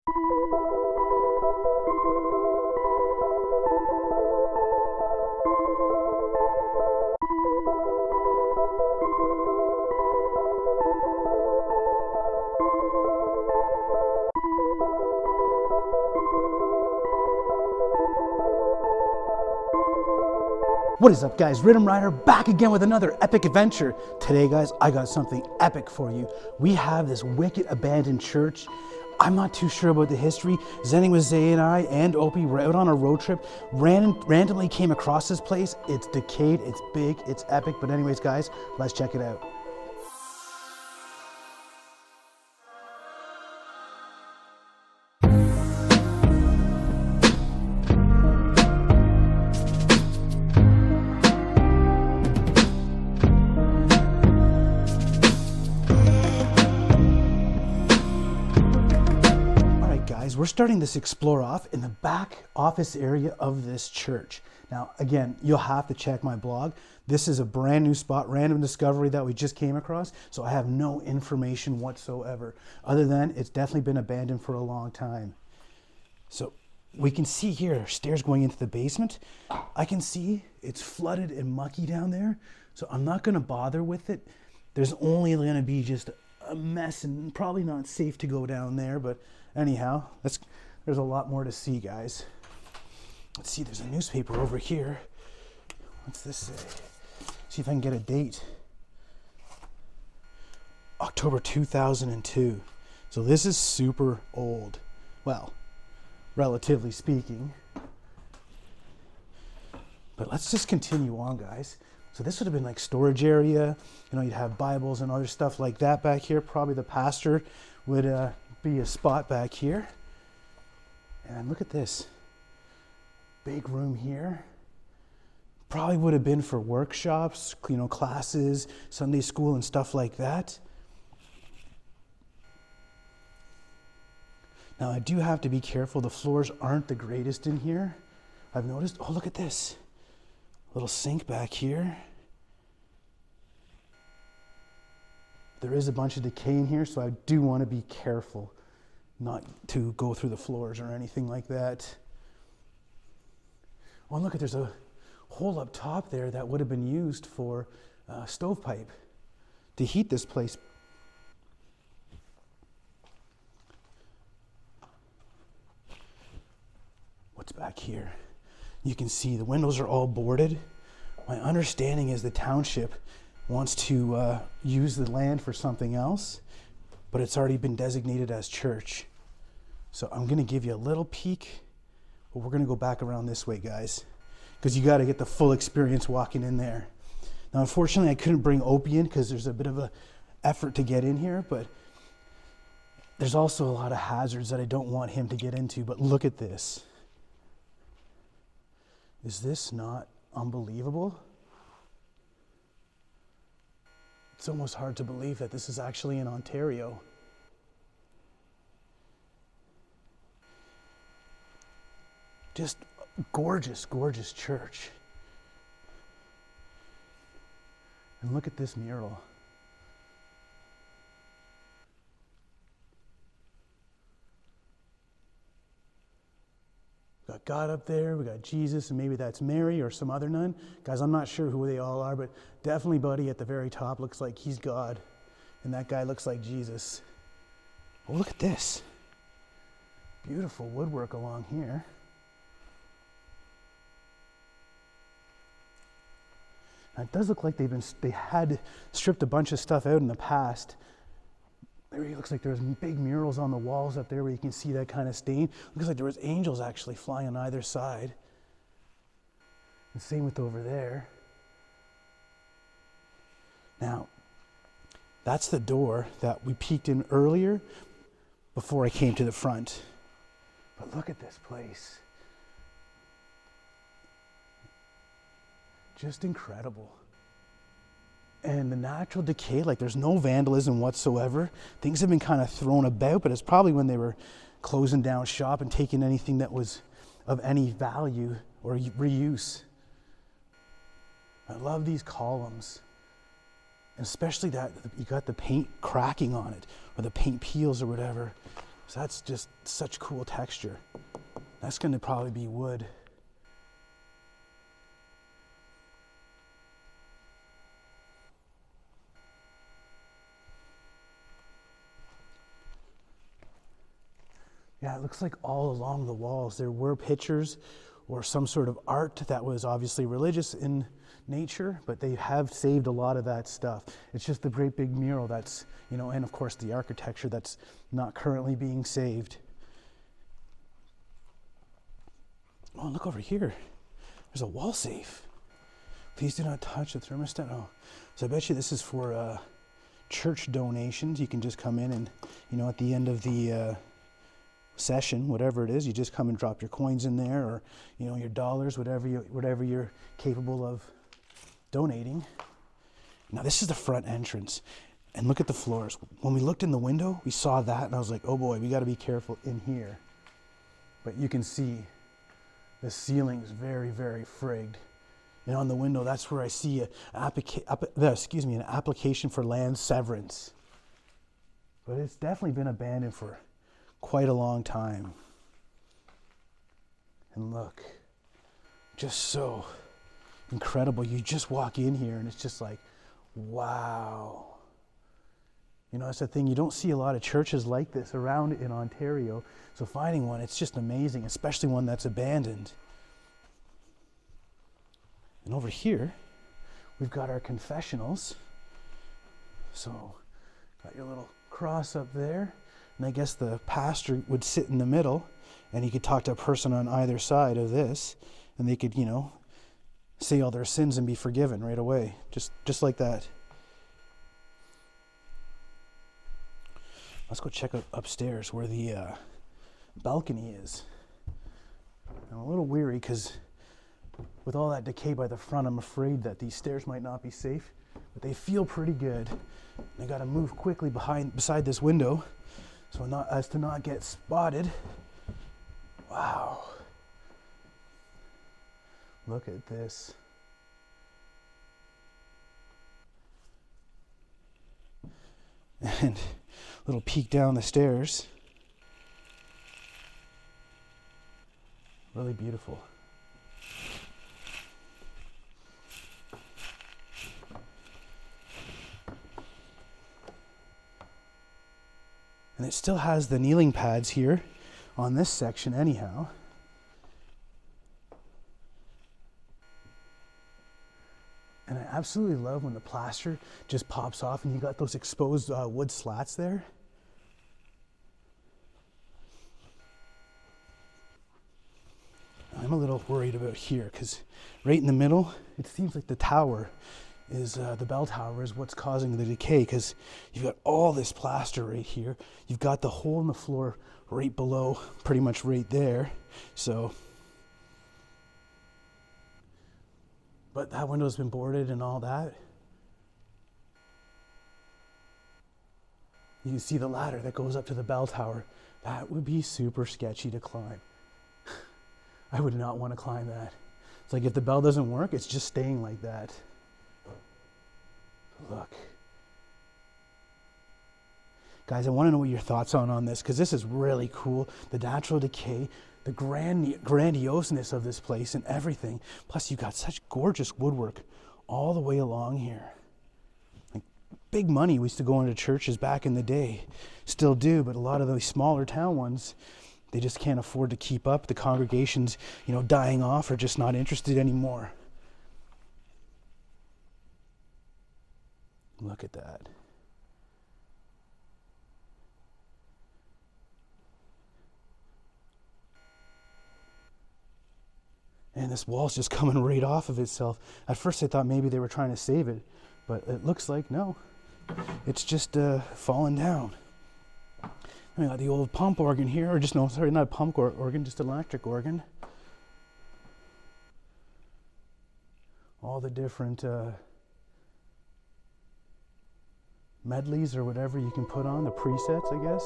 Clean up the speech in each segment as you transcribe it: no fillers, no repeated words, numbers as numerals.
What is up, guys? Rhythm Rider back again with another epic adventure. Today, guys, I got something epic for you. We have this wicked abandoned church. I'm not too sure about the history. Zenning with Zay I and Opie were out on a road trip, randomly came across this place. It's decayed, it's big, it's epic. But anyways, guys, let's check it out. We're starting this explore off in the back office area of this church. Now, again, you'll have to check my blog. This is a brand new spot, random discovery that we just came across. So I have no information whatsoever, other than it's definitely been abandoned for a long time. So we can see here, stairs going into the basement. I can see it's flooded and mucky down there. So I'm not gonna bother with it. There's only gonna be just a mess and probably not safe to go down there, but anyhow, there's a lot more to see, guys. Let's see, there's a newspaper over here. What's this say? See if I can get a date. October 2002. So this is super old. Well, relatively speaking. But let's just continue on, guys. So this would have been like storage area. You know, you'd have Bibles and other stuff like that back here. Probably the pastor would be a spot back here. And look at this. Big room here. Probably would have been for workshops, you know, classes, Sunday school and stuff like that. Now I do have to be careful. The floors aren't the greatest in here. I've noticed. Oh, look at this. Little sink back here. There is a bunch of decay in here, so I do want to be careful not to go through the floors or anything like that. Oh, and look, there's a hole up top there that would have been used for stovepipe to heat this place. What's back here? You can see the windows are all boarded. My understanding is the township wants to use the land for something else, but it's already been designated as church. So I'm gonna give you a little peek, but we're gonna go back around this way, guys, because you gotta get the full experience walking in there. Now, unfortunately, I couldn't bring Opie in because there's a bit of an effort to get in here, but there's also a lot of hazards that I don't want him to get into. But look at this. Is this not unbelievable? It's almost hard to believe that this is actually in Ontario. Just gorgeous, gorgeous church. And look at this mural. We got God up there, we got Jesus, and maybe that's Mary or some other nun. Guys, I'm not sure who they all are, but definitely Buddy at the very top looks like he's God, and that guy looks like Jesus. Oh, look at this. Beautiful woodwork along here. Now, it does look like they had stripped a bunch of stuff out in the past. There it looks like there's big murals on the walls up there where you can see that kind of stain. Looks like there was angels actually flying on either side. And same with over there. Now, that's the door that we peeked in earlier before I came to the front. But look at this place. Just incredible. And the natural decay, like there's no vandalism whatsoever. Things have been kind of thrown about, but it's probably when they were closing down shop and taking anything that was of any value or reuse. I love these columns, and especially that you got the paint cracking on it, or the paint peels or whatever. So that's just such cool texture. That's going to probably be wood. Yeah, it looks like all along the walls there were pictures or some sort of art that was obviously religious in nature, but they have saved a lot of that stuff. It's just the great big mural that's, you know, and of course the architecture that's not currently being saved. Oh, look over here. There's a wall safe. Please do not touch the thermostat. Oh, so I bet you this is for church donations. You can just come in and, you know, at the end of the session, whatever it is, you just come and drop your coins in there, or, you know, your dollars, whatever you're capable of donating. Now this is the front entrance, and look at the floors. When we looked in the window, we saw that, and I was like, oh boy, we got to be careful in here. But you can see the ceiling's very, very frigged. And on the window, that's where I see an application for land severance. But it's definitely been abandoned for quite a long time. And look, just so incredible. You just walk in here and it's just like, wow. You know, that's the thing, you don't see a lot of churches like this around in Ontario. So finding one, it's just amazing, especially one that's abandoned. And over here, we've got our confessionals. So, got your little cross up there. And I guess the pastor would sit in the middle, and he could talk to a person on either side of this, and they could, you know, say all their sins and be forgiven right away, just like that. Let's go check out upstairs where the balcony is. I'm a little weary because with all that decay by the front, I'm afraid that these stairs might not be safe, but they feel pretty good. I got to move quickly beside this window, so as to not get spotted. Wow. Look at this. And a little peek down the stairs. Really beautiful. And it still has the kneeling pads here on this section anyhow. And I absolutely love when the plaster just pops off and you got those exposed wood slats there. I'm a little worried about here because right in the middle, it seems like the tower is, the bell tower is what's causing the decay, because you've got all this plaster right here. You've got the hole in the floor right below, pretty much right there. So, but that window's been boarded and all that. You can see the ladder that goes up to the bell tower. That would be super sketchy to climb. I would not want to climb that. It's like if the bell doesn't work, it's just staying like that. Look. Guys, I want to know what your thoughts are on this, because this is really cool. The natural decay, the grandioseness of this place and everything. Plus, you've got such gorgeous woodwork all the way along here. Like, big money. We used to go into churches back in the day. Still do, but a lot of those smaller town ones, they just can't afford to keep up. The congregation's, you know, dying off or just not interested anymore. Look at that. And this wall's just coming right off of itself. At first I thought maybe they were trying to save it, but it looks like no. It's just falling down. We got the old pump organ here, or just, no, sorry, not a pump organ, just an electric organ. All the different medleys or whatever you can put on, the presets, I guess.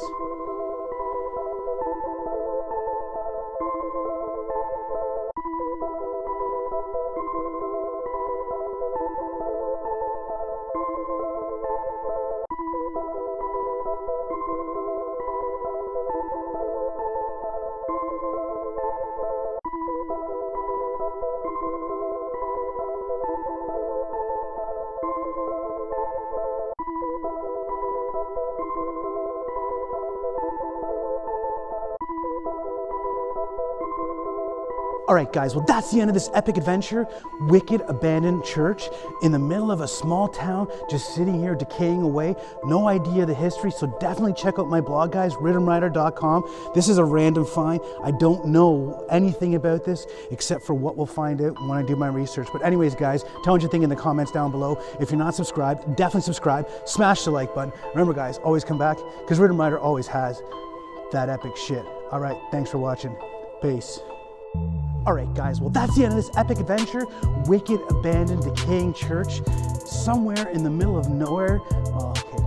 All right, guys, well, that's the end of this epic adventure. Wicked abandoned church in the middle of a small town, just sitting here decaying away. No idea the history, so definitely check out my blog, guys, rhythmrider.com. This is a random find. I don't know anything about this except for what we'll find out when I do my research. But anyways, guys, tell me what you think in the comments down below. If you're not subscribed, definitely subscribe. Smash the like button. Remember, guys, always come back, because Rhythm Rider always has that epic shit. All right, thanks for watching. Peace. All right, guys, well, that's the end of this epic adventure. Wicked, abandoned, decaying church somewhere in the middle of nowhere. Oh, okay.